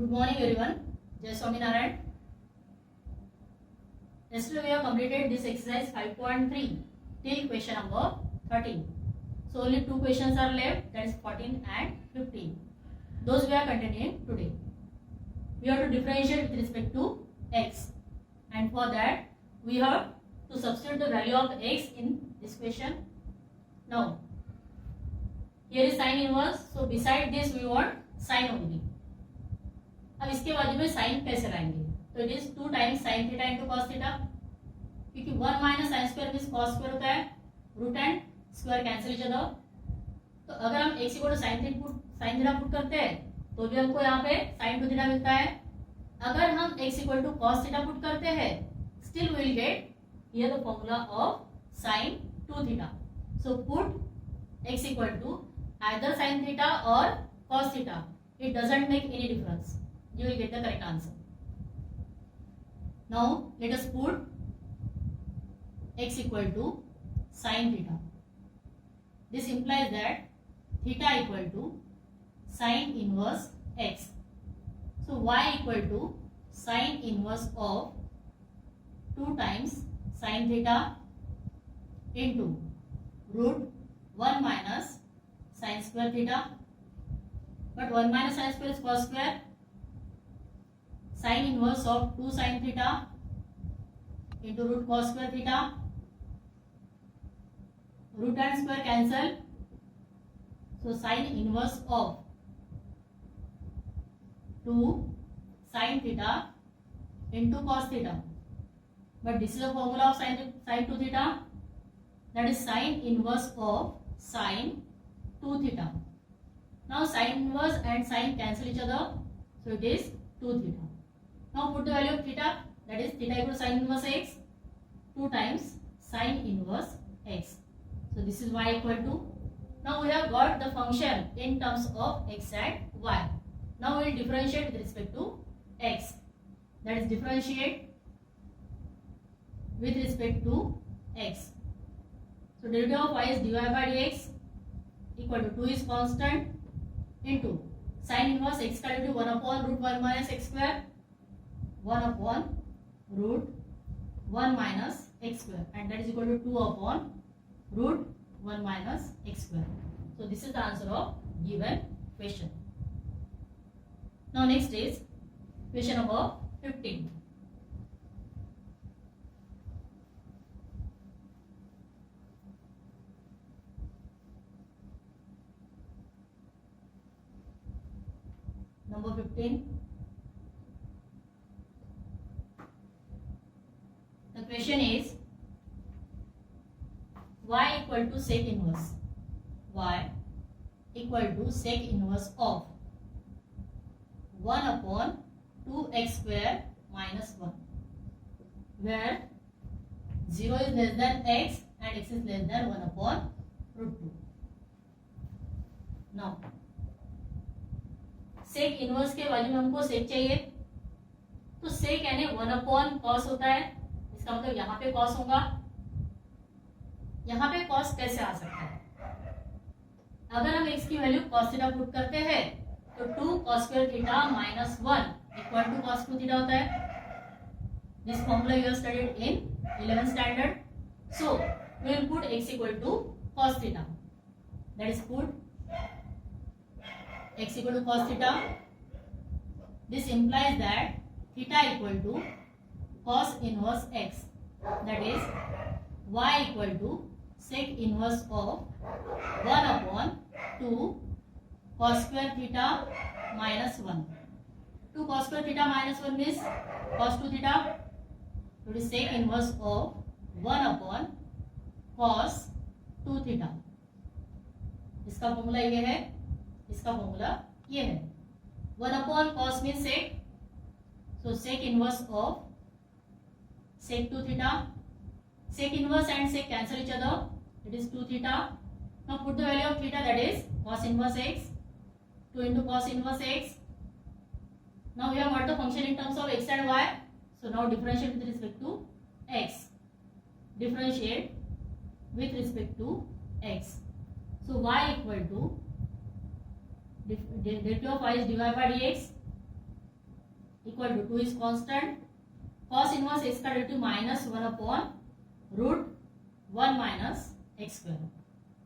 Good morning everyone. Jai Swaminarayan. Yesterday we have completed this exercise 5.3 till question number 13. So only two questions are left, that is 14 and 15. Those we are continuing today. We have to differentiate with respect to x, and for that we have to substitute the value of x in this question. Now here is sin inverse, so beside this we want sin only. अब इसके बाजू में sign कैसे लाएंगे, तो it is 2 times sine theta into cos theta, क्योंकि 1 minus sine square means cos square होता है, root and square cancel each other. तो अगर हम x equal to sine theta put करते हैं तो भी हमको यहाँ पे साइन 2 थीटा मिलता है. अगर हम x equal to cos theta put करते हैं still will get here the formula of sine 2 theta. So put x equal to either sine theta और cos theta, it doesn't make any difference. You will get the correct answer. Now let us put x equal to sin theta. This implies that theta equal to sin inverse x. So y equal to sin inverse of 2 times sin theta into root 1 minus sin square theta. But 1 minus sin square is cos square. Sin inverse of 2 sin theta into root cos square theta. Root and square cancel, so sin inverse of 2 sin theta into cos theta. But this is the formula of sin 2 theta, that is sin inverse of sin 2 theta. Now sin inverse and sin cancel each other, so it is 2 theta. Now put the value of theta, that is theta equal to sin inverse x, 2 times sin inverse x. So this is y equal to, now we have got the function in terms of x and y. Now we will differentiate with respect to x, that is differentiate with respect to x. So derivative of y is dy by dx equal to 2 is constant into sin inverse x का derivative 1 upon root 1 minus x square, 1 upon root 1 minus x square, and that is equal to 2 upon root 1 minus x square. So this is the answer of given question. Now next is question number 15. Number 15. The question is y equal to sec inverse. Y equal to sec inverse of 1 upon 2x square minus 1, where 0 is less than x and x is less than 1 upon root 2. Now sec inverse के value में हमको sec चाहिए, तो sec यानी 1 upon cos होता है, इसका मतलब यहाँ पे cos होगा. यहाँ पे cos कैसे आ सकता है, अगर हम x की वैल्यू cos थीटा पुट करते हैं तो 2 cos square theta minus 1 equal to cos 2 थीटा होता है. This formula you have studied in 11th standard. So we will put x equal to cos theta, that is put x equal to cos theta. This implies that theta equal to cos inverse x, that is y equal to sec inverse of 1 upon 2 cos square theta minus 1. 2 cos square theta minus 1 means cos 2 theta. So it is sec inverse of 1 upon cos 2 theta. इसका formula ये है, इसका formula ये है. 1 upon cos means sec, so sec inverse of sec 2 theta. Sec inverse and sec cancel each other, it is 2 theta. Now put the value of theta, that is cos inverse x, 2 into cos inverse x. Now we have got the function in terms of x and y, so now differentiate with respect to x. Differentiate with respect to x. So y equal to derivative of y is dy by dx equal to 2 is constant, cos inverse x का derivative minus 1 upon root 1 minus x square,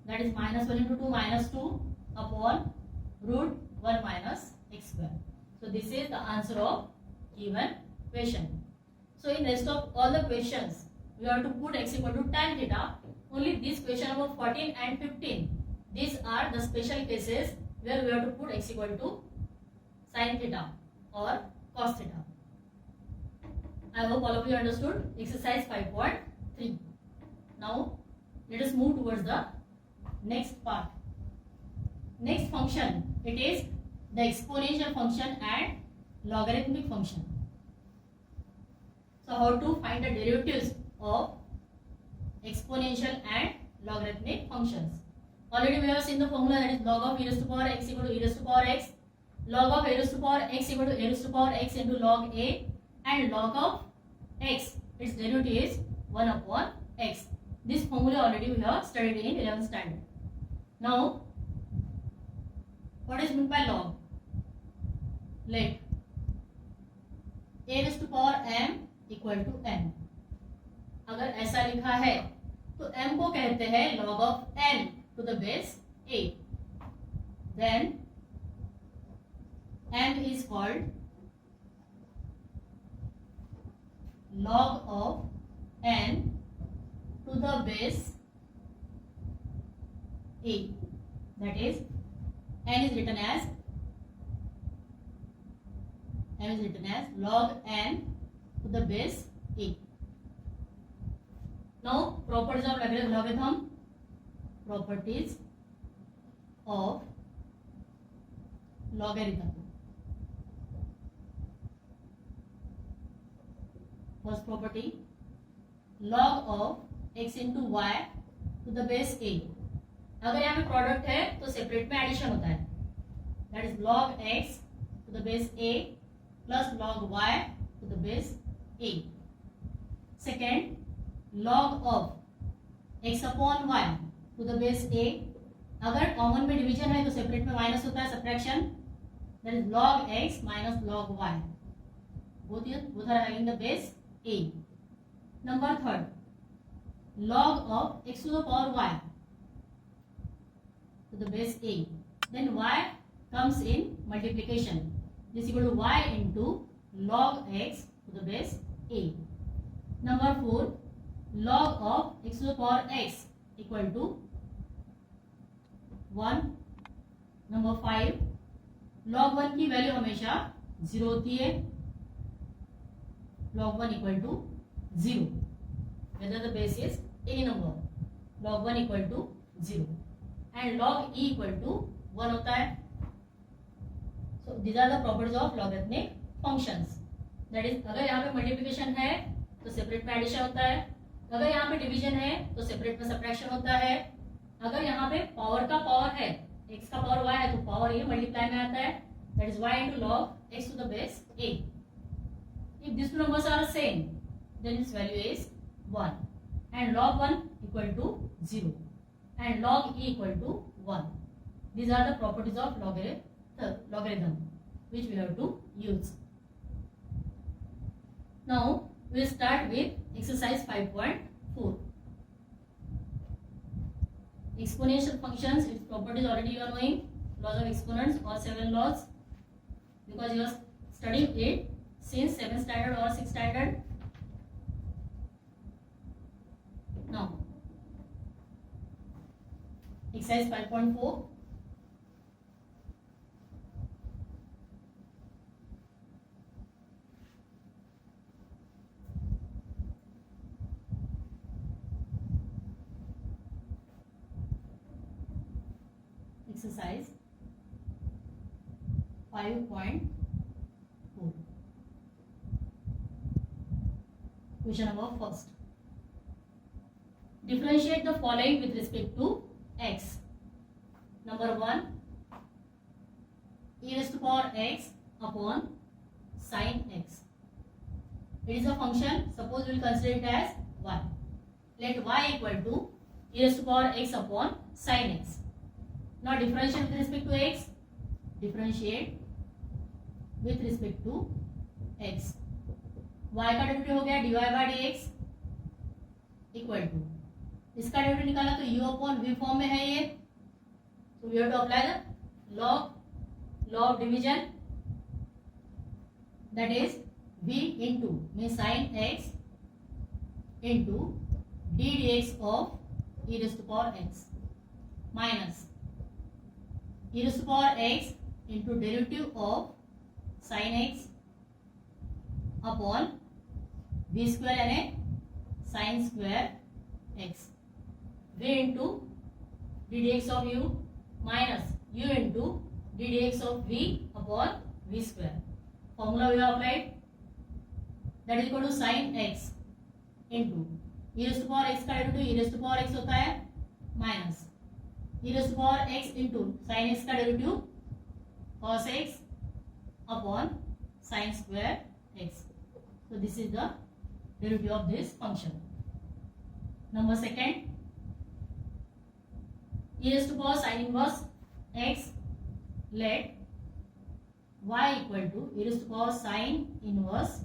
that is minus 1 into 2 minus 2 upon root 1 minus x square. So this is the answer of given question. So in rest of all the questions we have to put x equal to tan theta. Only this question number 14 and 15, these are the special cases where we have to put x equal to sin theta or cos theta. I hope all of you understood exercise 5.3. Now let us move towards the next part. Next function, it is the exponential function and logarithmic function. So how to find the derivatives of exponential and logarithmic functions? Already we have seen the formula, that is log of e raised to power x equal to e raised to power x, log of a raised to power x equal to a raised to power x into log a, and log of x, its derivative is 1 upon x. This formula already we have studied in 11th standard. Now what is meant by log? Let a raised to power m equal to n. अगर ऐसा लिखा है तो m को कहते हैं log of n to the base a. Then m is called log of n to the base a. That is n is written as log n to the base a. Now properties of logarithm. Properties of logarithm. First property, log of x into y to the base a. अगर यहाँ पे product है तो separate में addition होता है, that is log x to the base a plus log y to the base a. Second, log of x upon y to the base a. अगर common में डिवीजन है तो सेपरेट में माइनस होता है, subtraction, that is log x minus log y. both are having the base a. Number third, log of x to the power y to the base a. Then y comes in multiplication. This is equal to y into log x to the base a. Number 4, log of x to the power x equal to 1. Number 5, log 1 की value हमेशा 0 होती है, log 1 equal to 0 whether the base is any number. log 1 equal to 0 and log e equal to 1 होता है. So these are the properties of logarithmic functions. That is, अगर यहाँ पे multiplication है तो सेपरेट में एडिशन होता है, अगर यहाँ पे डिवीजन है तो सेपरेट में सब्ट्रैक्शन होता है, अगर यहाँ पे पावर का पावर है, x का पावर y है तो पावर ये मल्टीप्लाई में आता है, that is y into log x to the base a. If these two numbers are same, then its value is 1 and log 1 equal to 0 and log e equal to 1. These are the properties of logarithm which we have to use. Now we will start with exercise 5.4. Exponential functions, its properties already you are knowing, laws of exponents or 7 laws, because you are studying it since 7th standard or 6th standard. Now exercise 5.4. Exercise 5.4. Question number first. Differentiate the following with respect to x. Number 1, e raised to power x upon sin x. It is a function. Suppose we will consider it as y. Let y equal to e raised to power x upon sin x. Now differentiate with respect to x. Differentiate with respect to x, y का derivative हो गया dy by d x equal to, इसका derivative निकाला तो u upon v form में है ये, तो we have to apply the law of division, that is v into में sine x into d d x of e raise to power x minus e raise to power x into derivative of sine x upon v square यानी sine square x, v into d d x of u minus u into d d x of v upon v square, formula we have applied, that is equal to sine x into e raise to power x का derivative e raise to power x होता है minus e raise to power x into sine x का derivative cos x upon sine square x, so this is the derivative of this function. Number second, e raised to power sin inverse x, let y equal to e raised to power sin inverse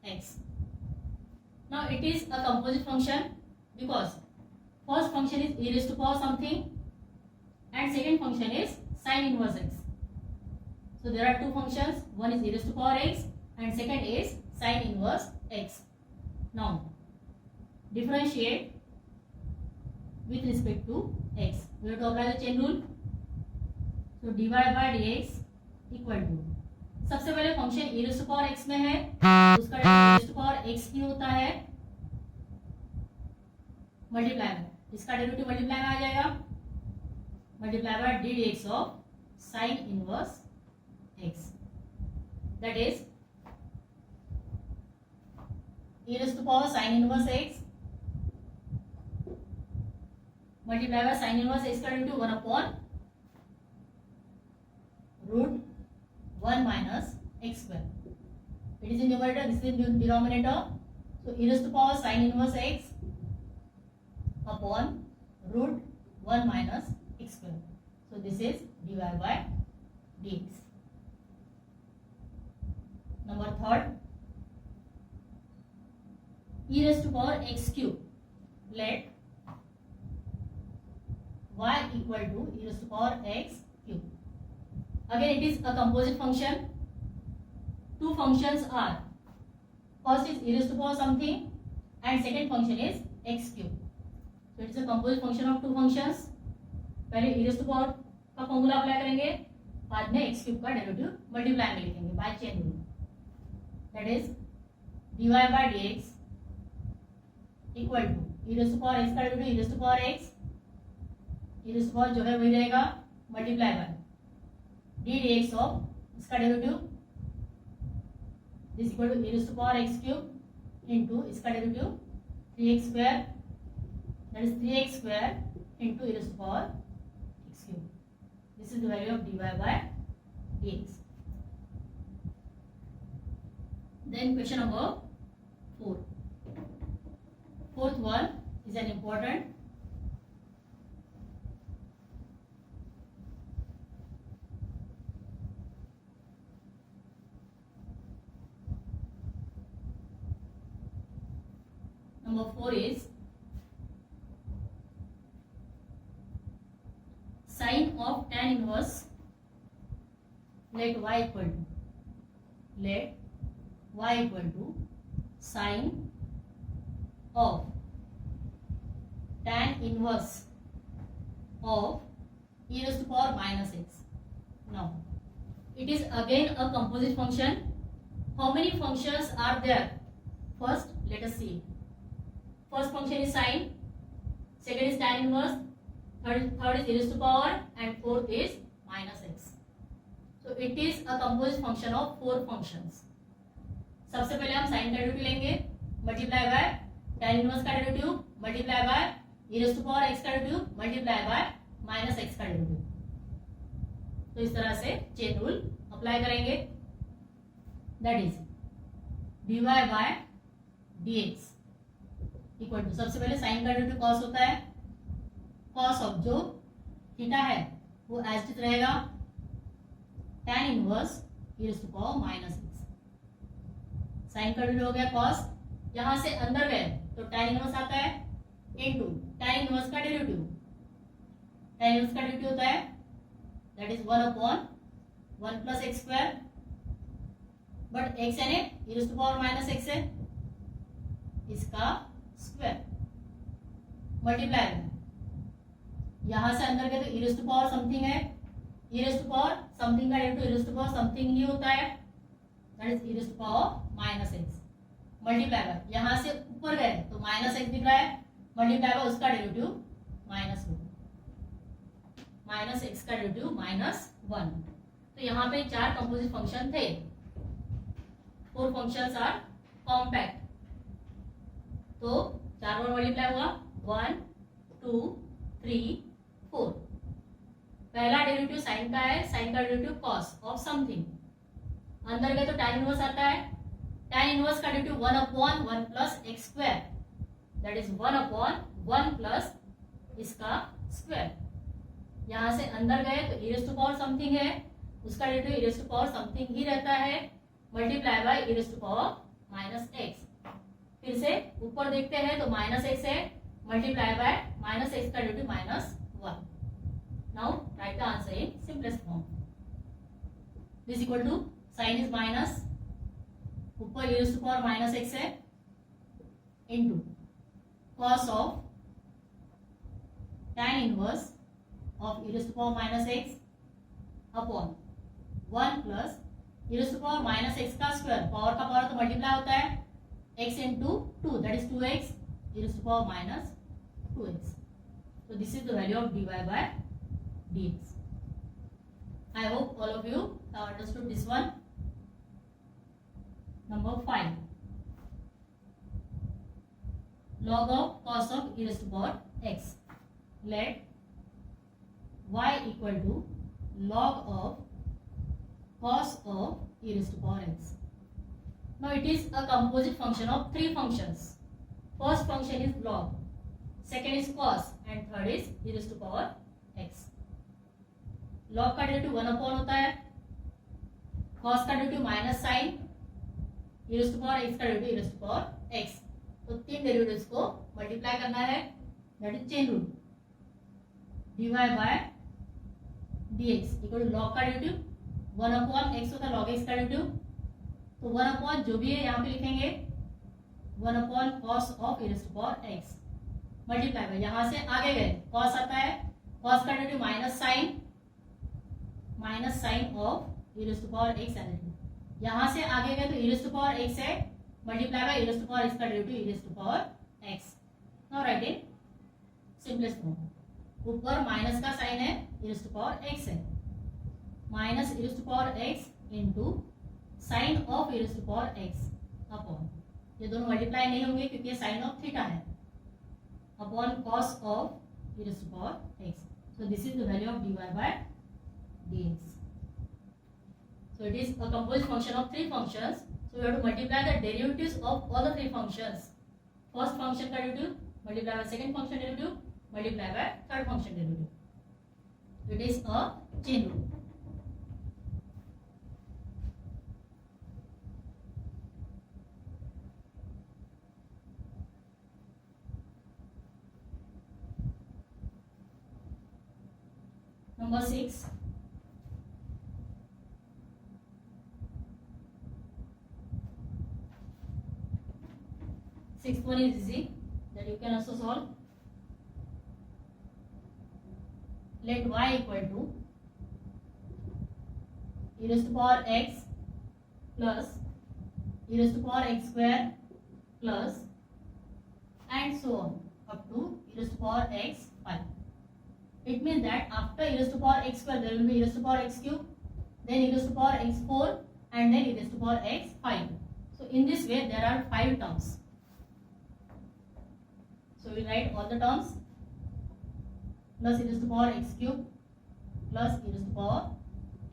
x. Now it is a composite function because first function is e raised to power something and second function is sin inverse x. So there are two functions, one is e raised to power x and second is sin inverse x. Now differentiate with respect to x. We have to apply the chain rule. So dy by dx equal to, सबसे पहले function e raised to power x में है, उसका derivative e raised to power x ही होता है, multiply में इसका derivative multiply में आ जाएगा, multiply by d d x of sine inverse x, that is e raised to power sin inverse x multiply by sin inverse x का derivative 1 upon root 1 minus x square. It is in numerator, this is in denominator. So e raised to power sin inverse x upon root 1 minus x square. So this is dy by dx. Number third, e raised to power x cube, let y equal to e raised to power x cube. Again it is a composite function, two functions are, first is e raised to power something and second function is x cube. So it is a composite function of two functions. पहले e raised to power का formula apply करेंगे, बाद में x cube का derivative multiply में लिखेंगे by chain rule, that is dy by dx equal to e raised to power x का derivative e raised to power x, e raised to power जो है वही रहेगा, multiply by d d x of इसका derivative this equal to e raised to power x cube into इसका derivative 3x square, that is 3x square into e raised to power x क्यूब. This is the value of dy by dx. Then question number 4. Fourth one is an important. Number 4 is sin of tan inverse, let y equal to sin of tan inverse of e raised to power minus x. Now it is again a composite function. How many functions are there? First let us see. First function is sin, second is tan inverse, third is e raised to power and fourth is minus x. So it is a composite function of four functions. सबसे पहले हम sign का derivative लेंगे, multiply by tan inverse का derivative multiply by e raised to power x का derivative multiply by minus x का derivative. तो इस तरह से चेन रूल अप्लाई करेंगे, that is dy by dx equal to, सबसे पहले साइन का डेरिवेटिव cos होता है, cos ऑफ जो थीटा है वो एज इट रहेगा, tan inverse e raised to power माइनस x साइन का डेरिवेटिव हो गया कॉस, यहां से अंदर गए तो tan इनवर्स आता है इनटू tan इनवर्स का डेरिवेटिव। tan इनवर्स का डेरिवेटिव होता है that is 1/1 plus x square, but x यानी e to power minus x है, इसका स्क्वायर मल्टीप्लाई, यहां से अंदर गए तो e टू पावर समथिंग है, e टू पावर समथिंग का derivative e to power something ही होता है, that is e to power minus x multiply by, यहां से ऊपर गए तो माइनस एक्स दिख रहा है, मल्टीप्लाई बाय उसका derivative minus one, minus x का डेरिवेटिव -1। तो यहाँ पे 4 कंपोजिट फंक्शन थे, 4 फंक्शंस आर कॉम्पैक्ट, तो 4 बार मल्टीप्लाई हुआ 1 2 3 4। पहला डेरिवेटिव साइन का है, साइन का डेरिवेटिव कॉस ऑफ समथिंग, अंदर गए तो tan इनवर्स आता है, tan इनवर्स का derivative 1/1 plus x square, that is 1/1 plus इसका स्क्वायर, यहां से अंदर गए तो e टू पावर समथिंग है, उसका derivative e to power something ही रहता है, multiply by e to power minus x. फिर से ऊपर देखते हैं तो माइनस एक्स है, मल्टीप्लाई बाय माइनस एक्स का derivative -1। Now write the answer in simplest form, this equal to sine is minus, ऊपर e to power minus x है, into cos of tan inverse of e to power minus x upon 1 plus e to power minus x का square, power का power तो multiply होता है, x into 2 that is 2x e to the power minus 2x. So this is the value of dy by dx. I hope all of you have understood this one. Number 5. Log of cos of e to the power x. Let y equal to log of cos of e to the power x. Now it is a composite function of 3 functions. First function is log, second is cos, and third is e to the power x. Log का derivative 1/, होता है, cos का derivative minus sine, e to the power x का derivative e to the power x. तो 3 derivatives को multiply करना है, that is chain rule, dy by dx equal to log का डेरिवेटिव 1/x होता है, log x का डेरिवेटिव, तो 1/, जो भी है यहाँ पे लिखेंगे 1/, cos of e to power x multiply by, यहाँ से आगे गए cos आता है, cos का derivative minus sine of e to power x है, यहाँ से आगे गए तो e टू पावर x है, multiply by e to power x का derivative e to power x। Now write in simplest form, ऊपर माइनस का साइन है, e टू पावर x है, minus e to power x into sine of e to power x upon, ये दोनों multiply नहीं होंगे क्योंकि ये साइन ऑफ थीटा है, upon cos of e to power x. So this is the value of dy by dx. So it is a composite function of 3 functions. So we have to multiply the derivatives of all the 3 functions. First function का derivative multiply by second function derivative multiply by third function derivative. It is a chain rule. Number 6. Sixth one is easy, that you can also solve. Let y equal to e to the power x plus e to the power x square plus and so on up to e to the power x 5. It means that after e to the power x square there will be e to the power x cube, then e to the power x 4 and then e to the power x 5. So in this way there are 5 terms. So we write all the terms plus e to the power x cube plus e to the power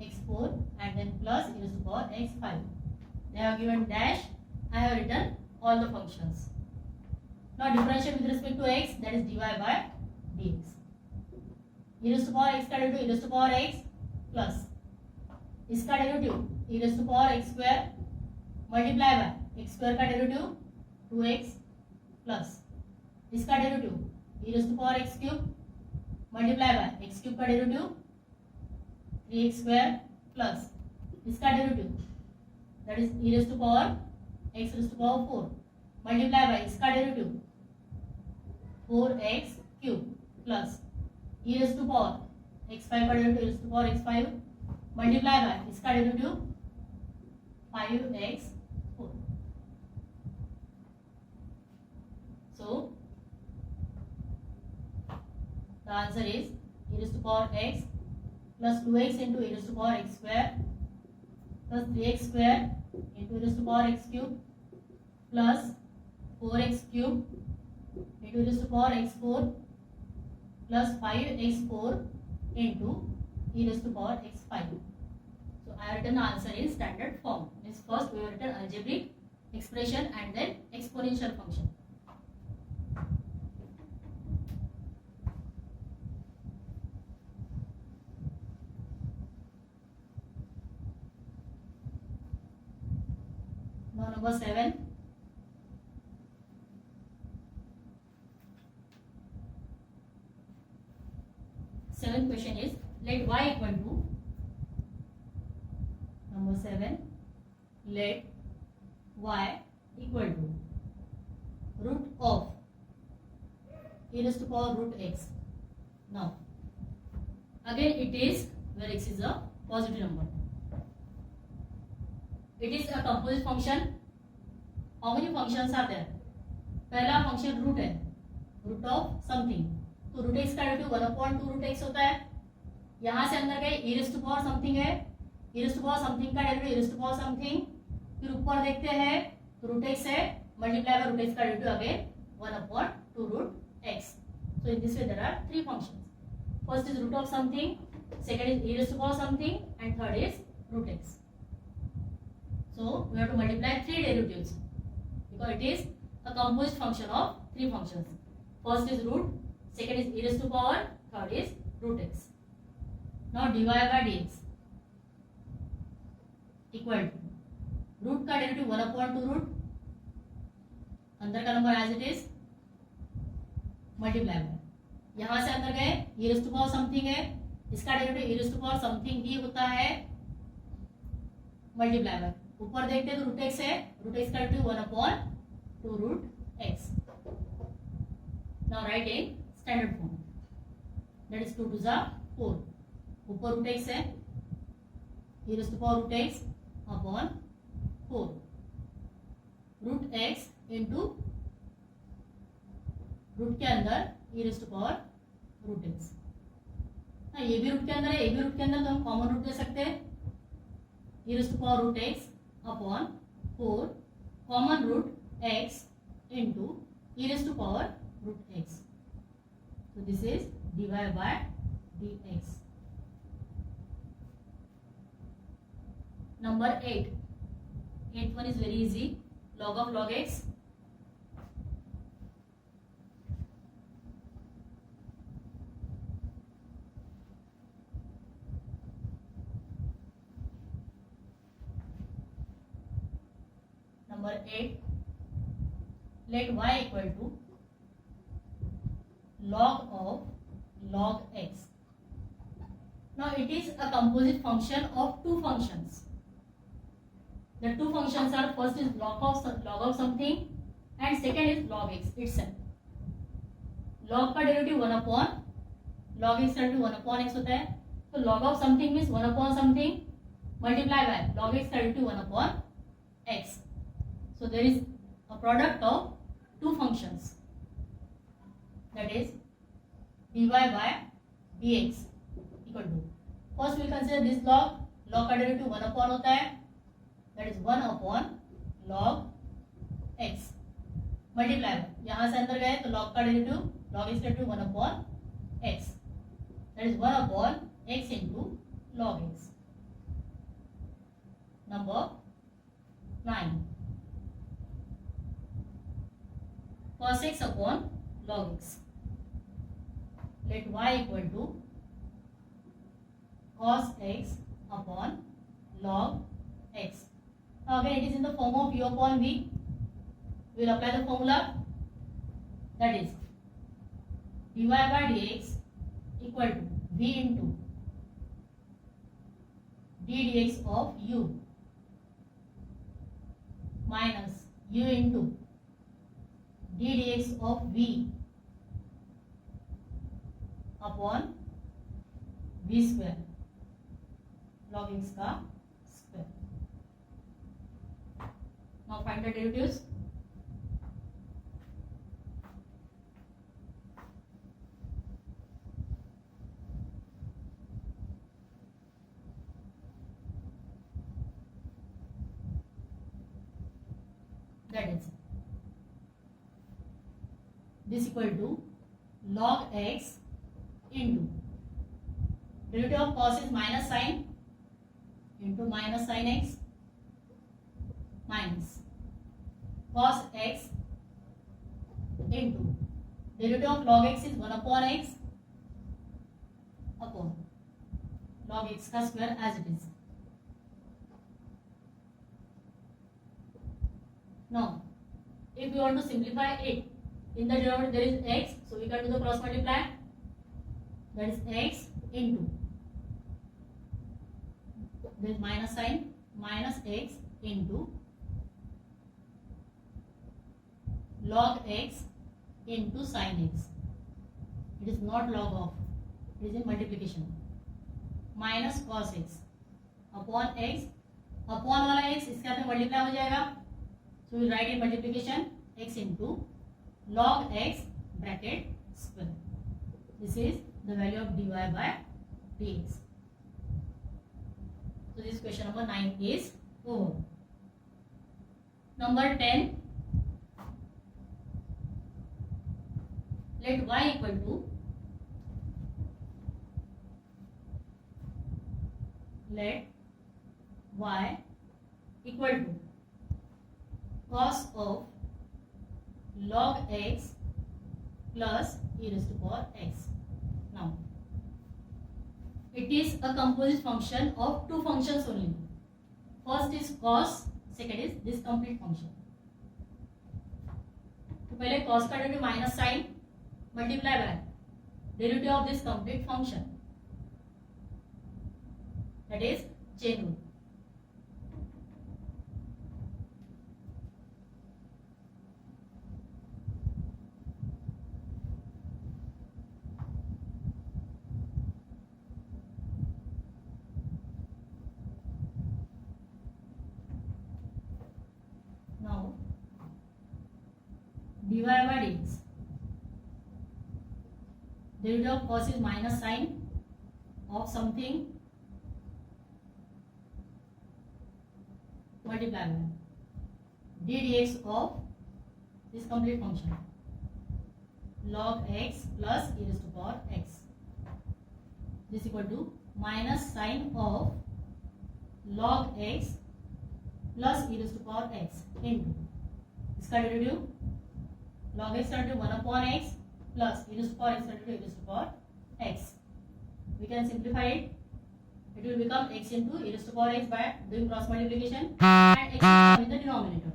x 4 and then plus e to the power x 5. They have given dash. I have written all the functions. Now differentiate with respect to x, that is dy by dx. e to the power x का derivative e to the power x plus इसका derivative e to the power x square multiply by x square का derivative 2x plus इसका derivative e raise to power x cube multiply by x cube का derivative 3x square plus इसका derivative that is e raise to power x raise to power 4 multiply by इसका derivative 4x cube plus e raise to power x5 का derivative e raise to power x5 multiply by इसका derivative 5x4. So the answer is e raised to power x plus 2x into e raised to power x square plus 3x square into e raised to power x cube plus 4x cube into e raised to power x4 plus 5x4 into e raised to power x5. So I have written the answer in standard form. Means first we have written algebraic expression and then exponential function. Now number 7. Seventh question is, let y equal to, number 7, let y equal to root of e raised to power root x. Now again it is where x is a positive number. It is a composite function. How many functions are there? पहला function root है, root of something, तो root x का derivative 1/2 root x होता है. यहां से अंदर गए e raised to power something है, e raised to power something का derivative e raised to power something. फिर ऊपर देखते हैं तो रूट एक्स है, मल्टीप्लाई बाय रूट एक्स का derivative again 1/2 root x. So in this way there are three functions. First is root of something, second is e raised to power something, and third is root x. So we have to multiply three derivatives because it is a composite function of three functions. First is root, second is e raised to power, third is root x. Now dy by dx equal to root का derivative 1/2 root, अंदर का number as it is, multiply by, यहां से अंदर गए e raised to power something है, इसका derivative e raised to power समथिंग ही होता है, मल्टीप्लाई बाय, ऊपर देखते हैं तो रूट एक्स है, रूट एक्स का derivative 1/2 root x. Now write in standard form, that is 2 to 4. ऊपर रूट एक्स है, e raised to power root x upon 4 root x into root के अंदर e raised to power root x. ये भी root के अंदर है, ये भी रूट के अंदर, तो हम कॉमन रूट दे सकते हैं, e raised to power root x upon 4 common root x into e raised to power root x. So this is dy by dx. Number 8. Eighth one is very easy. Log of log x. Number 8. Let y equal to log of log x. Now it is a composite function of two functions. The two functions are, first is log of something and second is log x itself. Log का derivative 1/, log x का derivative 1/x होता है, तो log of something means 1/something multiply by log x का derivative 1/x. So there is a product of two functions, that is dy by dx equal to, first we consider this log का derivative 1/, होता है, that is 1/log x multiply, यहां से अंदर गए तो log का डेरिवेटिव log x का derivative 1/x, that is 1/x into log x. Number 9. Cos x upon log x. Let y equal to cos x upon log x. Again, it is in the form of u upon v. We will apply the formula, that is dy by dx equal to v into d dx of u minus u into d dx of v upon v square log x का square. Now find the derivatives. That is this equal to log x into derivative of cos is minus sin into minus sin x minus cos x into derivative of log x is 1 upon x upon log x का square as it is. Now, if we want to simplify it, in the denominator there is x, so we can do the cross multiply. That is x into there is minus sign minus x into log x into sin x. It is not log of, it is in multiplication. Minus cos x upon x, upon वाला x इसके साथ में multiply हो जाएगा. So we write in multiplication x into log x bracket square. This is the value of dy by dx. So this question number 9 is over. Number 10. Let y equal to cos of log x plus e raised to power x. Now, it is a composite function of two functions only. First is cos, second is this complete function. तो पहले cos का derivative minus sine multiply by derivative of this complete function, that is chain rule. dy by dx, derivative of cos is minus sine of something multiply by d dx of this complete function log x plus e raised to power x. This equal to minus sine of log x plus e raised to power x into इसका derivative log x into 1 upon x plus e raised to power x into e raised to power x. We can simplify it. It will become x into e raised to power x by doing cross multiplication, and x will come in the denominator.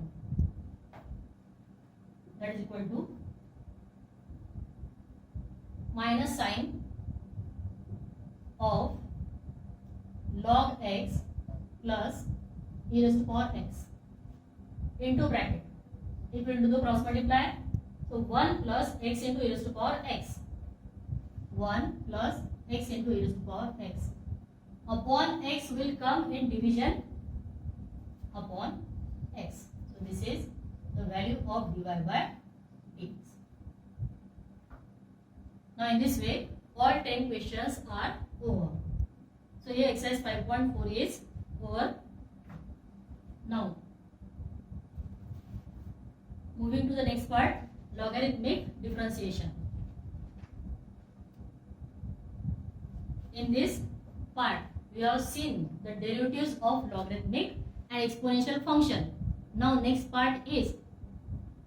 That is equal to minus sine of log x plus e raised to power x into bracket. If we do the cross multiply, so 1 plus x into e raised to power x, 1 plus x into e raised to power x upon x will come in division upon x. So this is the value of dy by dx. Now in this way all 10 questions are over. So here exercise 5.4 is over. Now moving to the next part, logarithmic differentiation. In this part we have seen the derivatives of logarithmic and exponential function. Now next part is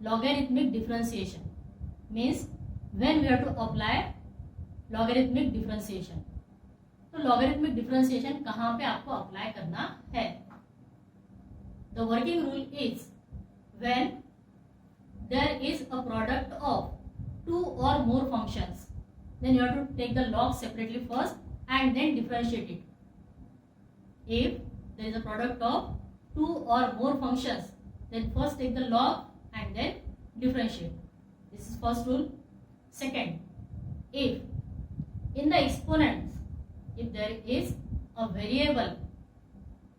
logarithmic differentiation, means when we have to apply logarithmic differentiation. तो logarithmic differentiation कहाँ पे आपको apply करना है. the working rule is when there is a product of two or more functions, then you have to take the log separately first and then differentiate it. If there is a product of two or more functions, then first take the log and then differentiate. This is first rule. Second, if in the exponents, if there is a variable,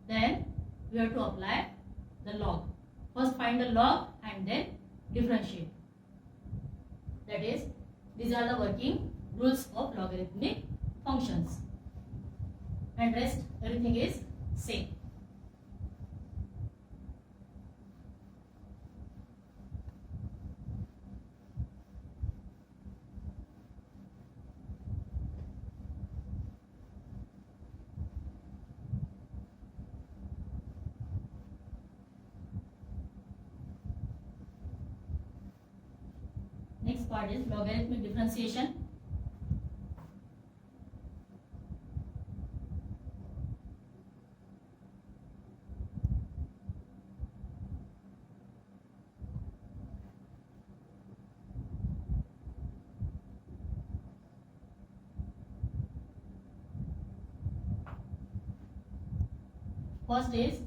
then we have to apply the log. First find the log and then differentiate. That is, these are the working rules of logarithmic functions, and rest everything is same. Next part is logarithmic differentiation. First is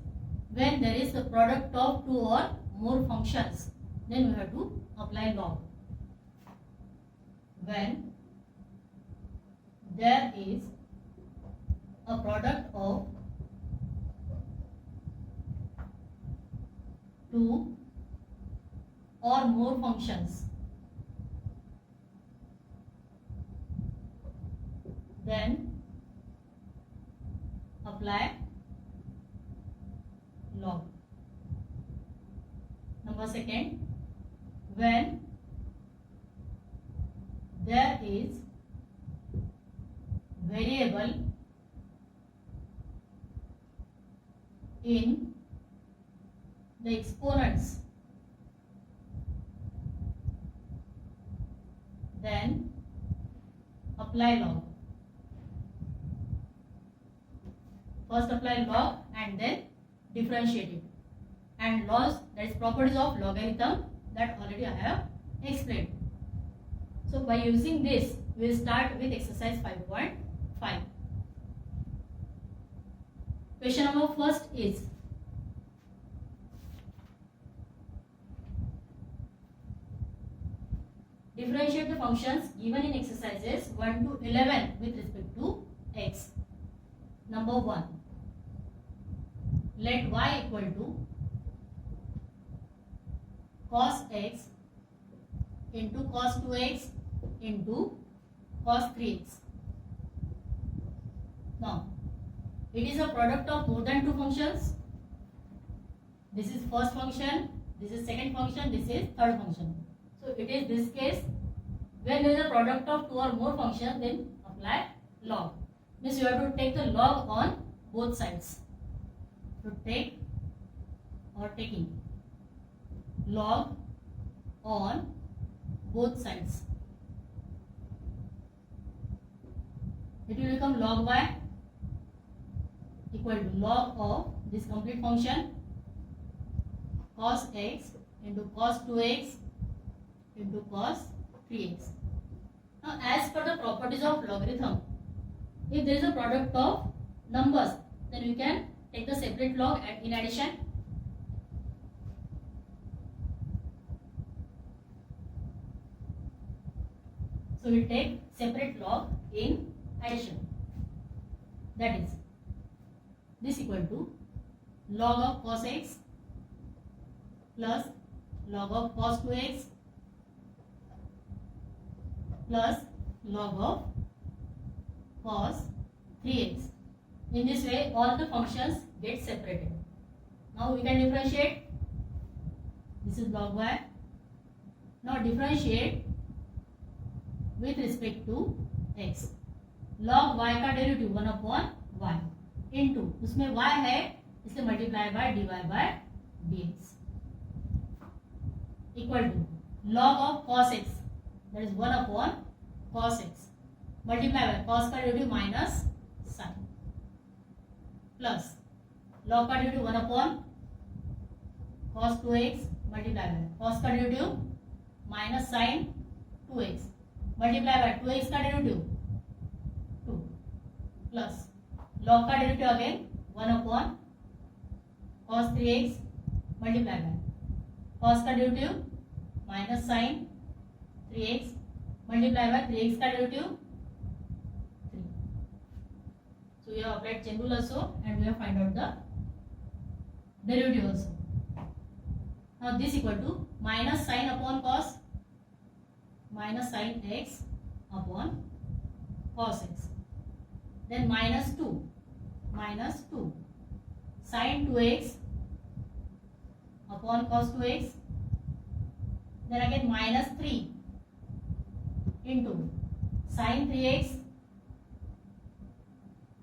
when there is the product of two or more functions, then we have to apply log. When there is a product of two or more functions, then apply log. Number second, when there is variable in the exponents, then apply log. First apply log and then differentiate it. And laws, that is properties of logarithm, that already I have explained. So by using this, we will start with exercise 5.5. Question number first is, differentiate the functions given in exercises 1 to 11 with respect to x. Number 1, let y equal to cos x into cos 2x into cos 3x. Now, it is a product of more than two functions. This is first function, this is second function, this is third function. So, it is this case. When there is a product of two or more functions, then apply log. Means you have to take the log on both sides. To take or taking log on both sides. It will become log y equal to log of this complete function cos x into cos 2x into cos 3x. Now, as per the properties of logarithm, if there is a product of numbers, then we can take the separate log in addition. So we take separate log in addition. That is, this equal to log of cos x plus log of cos 2x plus log of cos 3x. In this way, all the functions get separated. Now we can differentiate. This is log y. Now differentiate with respect to x. Log y का derivative 1 upon y into उसमें y है इसलिए multiply by dy by dx equal to log of cos x, that is 1 upon cos x, multiply by cos का derivative माइनस sin, plus log का derivative 1 upon cos 2x multiply by cos का derivative minus sine 2x multiply by 2x का derivative 2 plus log का derivative again 1 upon cos 3x multiply by cos का derivative minus sine 3x multiply by 3x का derivative 3. So we have applied chain rule also and we have find out the derivative also. Now this equal to minus sin upon cos minus sin x upon cos x. Then minus 2 sin 2x upon cos 2x. Then again minus 3 into sin 3x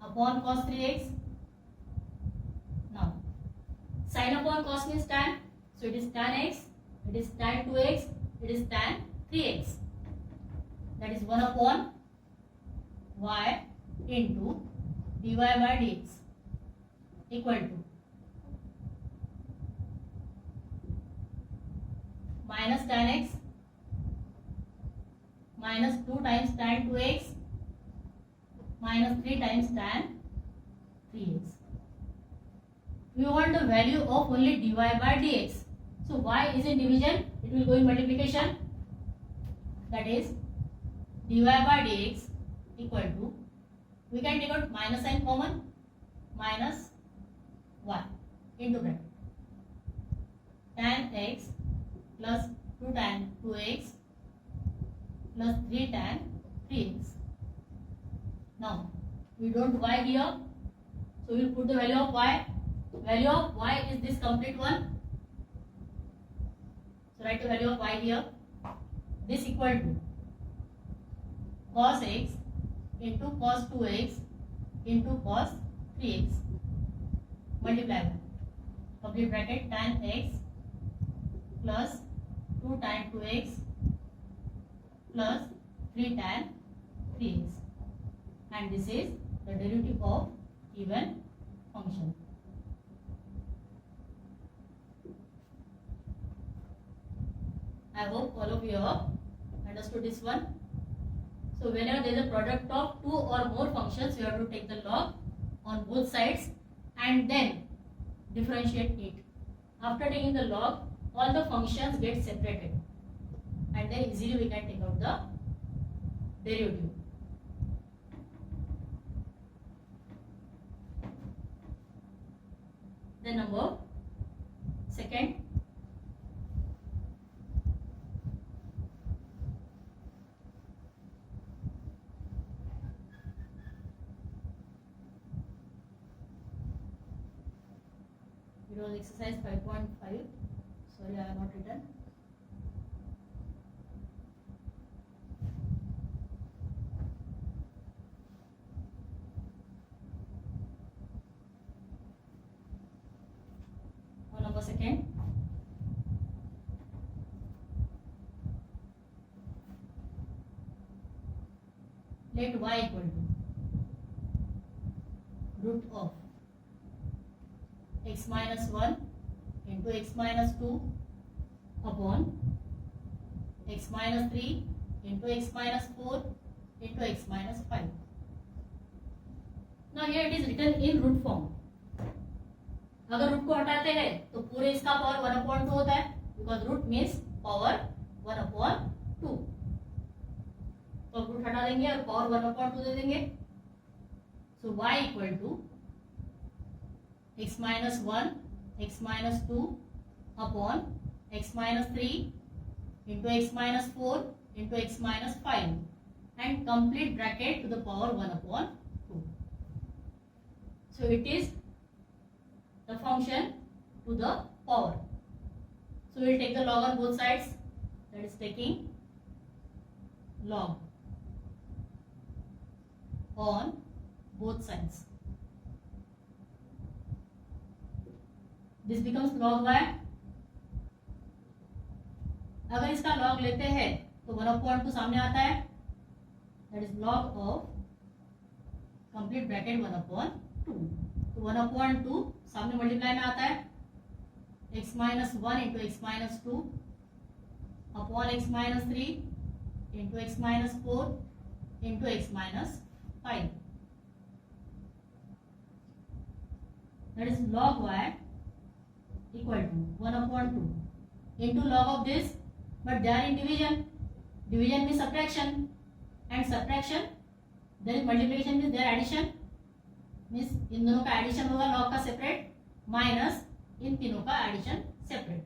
upon cos 3x. Now sin upon cos means tan, so it is tan x, it is tan 2x, it is tan 3x. That is 1 upon y into dy by dx equal to minus tan x minus 2 times tan 2x minus 3 times tan 3x. We want the value of only dy by dx. So y is in division, it will go in multiplication. That is dy by dx equal to, we can take out minus sign common, minus y into bracket tan x plus 2 tan 2x plus 3 tan 3x. Now we don't y here, so we will put the value of y. Value of y is this complete one, so write the value of y here. This equal to cos x into cos 2x into cos 3x multiply by complete bracket tan x plus 2 tan 2x plus 3 tan 3x, and this is the derivative of given function. I hope all of you have understood this one. So whenever there is a product of two or more functions, you have to take the log on both sides and then differentiate it. After taking the log, all the functions get separated and then easily we can take out the derivative. Then number second, it was exercise 5.5. Sorry, I have not written. Now number second. Let y equal to root of x minus 1 into x minus 2 upon x minus 3 into x minus 4 into x minus 5. Now here it is written in root form. अगर root को हटाते हैं तो पूरे इसका power 1/2 होता है, because root means power 1/2. तो रूट हटा देंगे और पावर 1/2 दे देंगे. So y equal to x minus 1, x minus 2 upon x minus 3 into x minus 4 into x minus 5 and complete bracket to the power 1/2. So it is the function to the power. So we will take the log on both sides, that is taking log on both sides. This becomes log y. अगर इसका log लेते हैं तो 1/2 सामने आता है, that is log of complete bracket 1/2. तो 1/2 सामने मल्टीप्लाई में आता है, x minus 1 into x minus 2 upon x minus 3 into x minus 4 into x minus 5. That is log y equal to 1 upon 2 into log of this, but they are in division. Division means subtraction, and subtraction there is multiplication means their addition, means इन दोनों का addition होगा log का separate, minus इन तीनों का addition separate.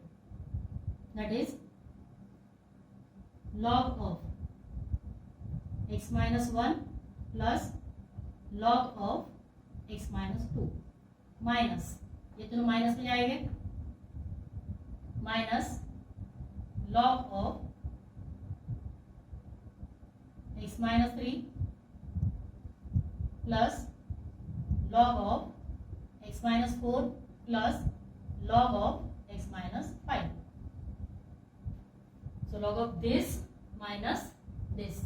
That is log of x minus 1 plus log of x minus 2 minus ये दोनों minus में जाएंगे, minus log of x minus 3 plus log of x minus 4 plus log of x minus 5. So log of this minus this.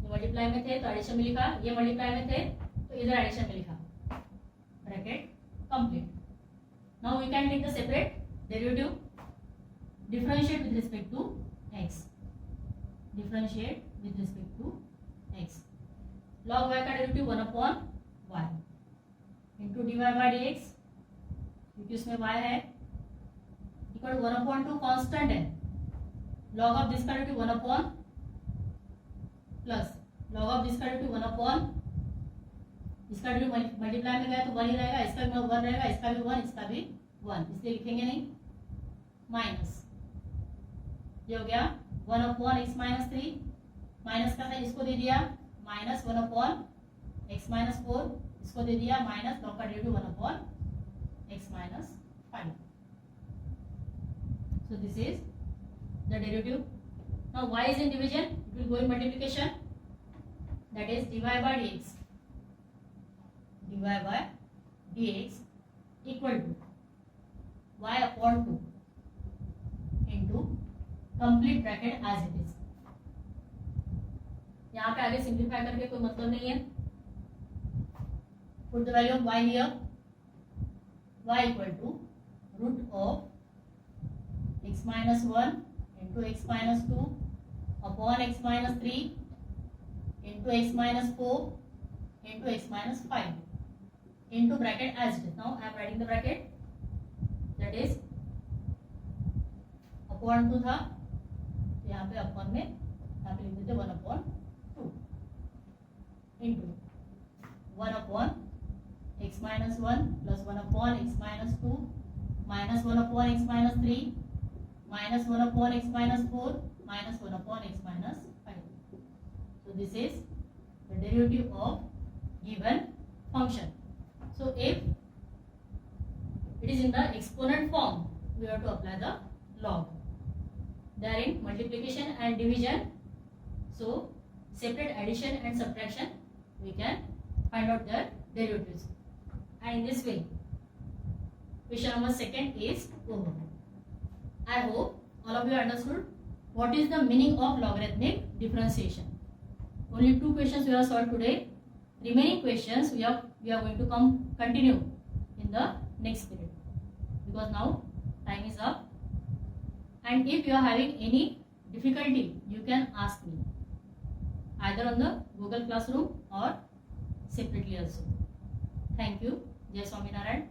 ये multiply में थे तो addition में लिखा, ये मल्टीप्लाई में थे तो इधर एडिशन में लिखा. Bracket complete. Now we can take the separate derivative. Differentiate with respect to x. Differentiate with respect to x. log y का derivative 1 upon y into dy by dx, क्योंकि उसमें y है, इक्वल टू 1 upon 2 कांस्टेंट है. log of this का derivative 1 upon plus log of this का derivative 1 upon, इसका derivative multiply में गया तो 1 ही रहेगा, इसका भी 1 रहेगा, इसका भी 1, इसका भी 1, इसलिए लिखेंगे नहीं. माइनस ये हो गया 1 upon x minus 3, माइनस का साइन इसको दे दिया, माइनस 1 अपॉन x माइनस 4 इसको दे दिया, माइनस लॉग का derivative 1 upon x minus 5. So this is the derivative. Now y is in division, it will go in multiplication. That is dy by dx. dy by dx equal to y upon 2 into complete bracket as it is. यहाँ पे आगे simplify करके कोई मतलब नहीं है. Put the value of y here. y equal to root of x minus 1 into x minus 2 upon x minus 3 into x minus 4 into x minus 5 into bracket as it is. Now I am writing the bracket. That is upon 2 था, यहाँ पे upon में यहाँ पे लिख देते 1 upon 2 into 1 upon x minus 1 plus 1 upon x minus 2 minus 1 upon x minus 3 minus 1 upon x minus 4 minus 1 upon x minus 5. So this is the derivative of given function. So if it is in the exponent form, we have to apply the log. They are in multiplication and division, so separate addition and subtraction we can find out their derivatives, and in this way question number 2 is over. I hope all of you understood what is the meaning of logarithmic differentiation. Only 2 questions we have solved today. Remaining questions we are going to continue in the next period, because now time is up. And if you are having any difficulty, you can ask me either on the Google Classroom or separately also. Thank you. Jai Swaminarayan.